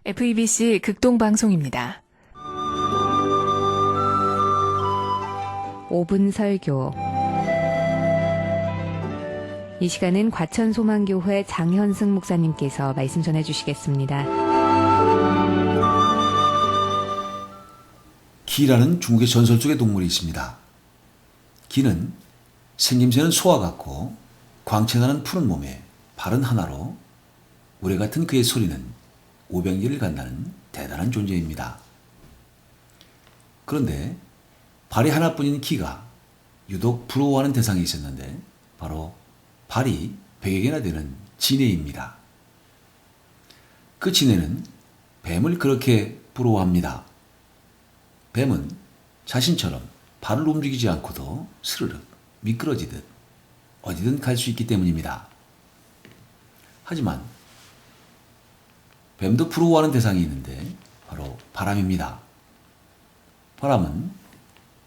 FEBC 극동방송입니다. 5분 설교. 이 시간은 과천소망교회 장현승 목사님께서 말씀 전해주시겠습니다. 기라는 중국의 전설 속의 동물이 있습니다. 기는 생김새는 소와 같고 광채나는 푸른 몸에 발은 하나로 우레 같은 그의 소리는 500리를 간다는 대단한 존재입니다. 그런데 발이 하나뿐인 기가 유독 부러워하는 대상이 있었는데 바로 발이 100여 개나 되는 진해입니다. 그 진해는 뱀을 그렇게 부러워합니다. 뱀은 자신처럼 발을 움직이지 않고도 스르륵 미끄러지듯 어디든 갈 수 있기 때문입니다. 하지만 뱀도 부러워하는 대상이 있는데 바로 바람입니다. 바람은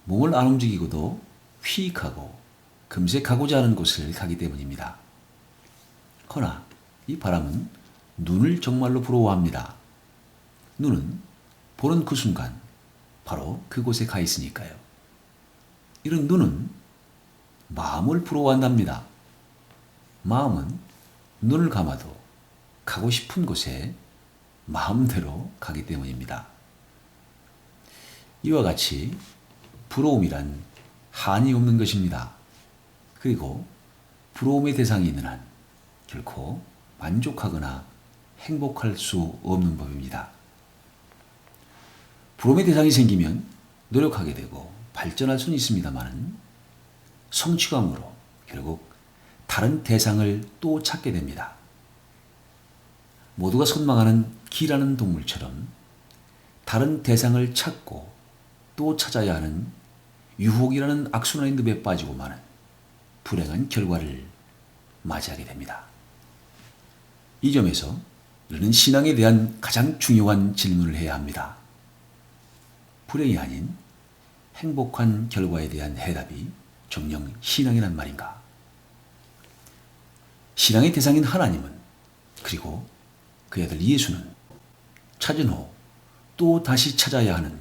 몸을 안 움직이고도 휘익하고 금세 가고자 하는 곳을 가기 때문입니다. 허나 이 바람은 눈을 정말로 부러워합니다. 눈은 보는 그 순간 바로 그곳에 가 있으니까요. 이런 눈은 마음을 부러워한답니다. 마음은 눈을 감아도 가고 싶은 곳에 마음대로 가기 때문입니다. 이와 같이 부러움이란 한이 없는 것입니다. 그리고 부러움의 대상이 있는 한 결코 만족하거나 행복할 수 없는 법입니다. 부러움의 대상이 생기면 노력하게 되고 발전할 수는 있습니다만 성취감으로 결국 다른 대상을 또 찾게 됩니다. 모두가 선망하는 기라는 동물처럼 다른 대상을 찾고 또 찾아야 하는 유혹이라는 악순환의 늪에 빠지고 마는 불행한 결과를 맞이하게 됩니다. 이 점에서 우리는 신앙에 대한 가장 중요한 질문을 해야 합니다. 불행이 아닌 행복한 결과에 대한 해답이 정녕 신앙이란 말인가? 신앙의 대상인 하나님은 그리고 그의 아들 예수는 찾은 후 또 다시 찾아야 하는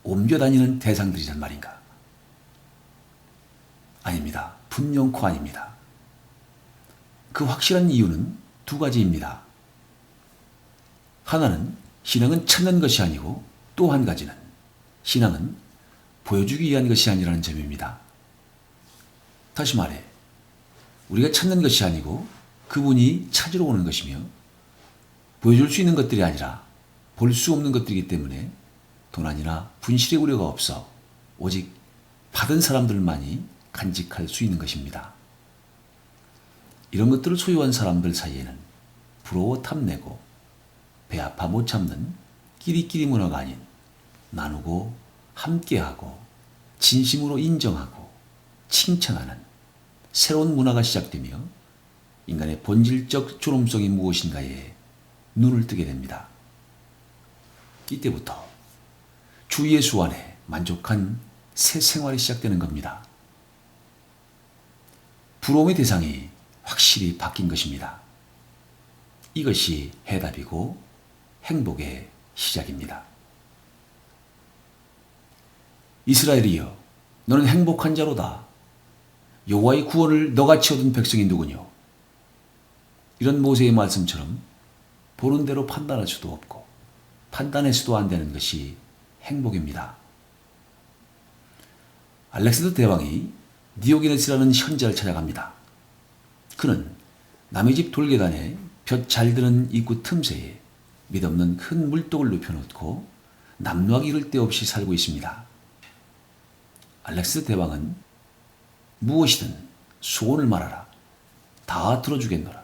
옮겨다니는 대상들이란 말인가? 아닙니다. 분명코 아닙니다. 그 확실한 이유는 두 가지입니다. 하나는 신앙은 찾는 것이 아니고 또 한 가지는 신앙은 보여주기 위한 것이 아니라는 점입니다. 다시 말해 우리가 찾는 것이 아니고 그분이 찾으러 오는 것이며 보여줄 수 있는 것들이 아니라 볼 수 없는 것들이기 때문에 도난이나 분실의 우려가 없어 오직 받은 사람들만이 간직할 수 있는 것입니다. 이런 것들을 소유한 사람들 사이에는 부러워 탐내고 배 아파 못 참는 끼리끼리 문화가 아닌 나누고 함께하고 진심으로 인정하고 칭찬하는 새로운 문화가 시작되며 인간의 본질적 존엄성이 무엇인가에 눈을 뜨게 됩니다. 이때부터 주 예수 안에 만족한 새 생활이 시작되는 겁니다. 부러움의 대상이 확실히 바뀐 것입니다. 이것이 해답이고 행복의 시작입니다. 이스라엘이여, 너는 행복한 자로다. 여호와의 구원을 너같이 얻은 백성이 누구뇨? 이런 모세의 말씀처럼 보는 대로 판단할 수도 없고 판단해서도 안 되는 것이 행복입니다. 알렉산더 대왕이 디오게네스라는 현자를 찾아갑니다. 그는 남의 집 돌계단에 볕 잘 드는 입구 틈새에 밑없는 큰 물독을 눕혀놓고 남루하기 이를 데 없이 살고 있습니다. 알렉산더 대왕은 무엇이든 소원을 말하라. 다 들어주겠노라.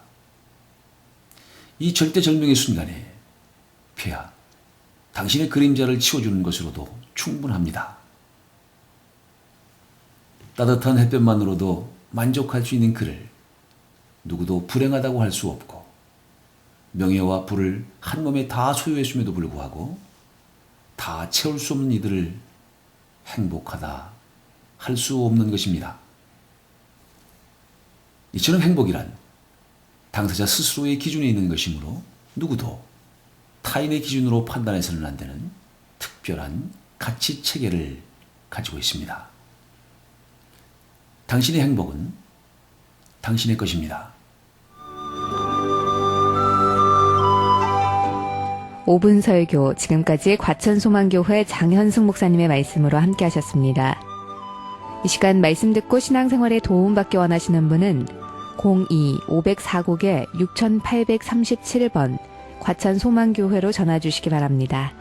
이 절대절명의 순간에 폐하, 당신의 그림자를 치워주는 것으로도 충분합니다. 따뜻한 햇볕만으로도 만족할 수 있는 그를 누구도 불행하다고 할 수 없고 명예와 부를 한 몸에 다 소유했음에도 불구하고 다 채울 수 없는 이들을 행복하다 할 수 없는 것입니다. 이처럼 행복이란 당사자 스스로의 기준에 있는 것이므로 누구도 타인의 기준으로 판단해서는 안 되는 특별한 가치 체계를 가지고 있습니다. 당신의 행복은 당신의 것입니다. 5분 설교, 지금까지 과천소망교회 장현승 목사님의 말씀으로 함께 하셨습니다. 이 시간 말씀 듣고 신앙생활에 도움받기 원하시는 분은 02-504국에 6837번 과천소망교회로 전화 주시기 바랍니다.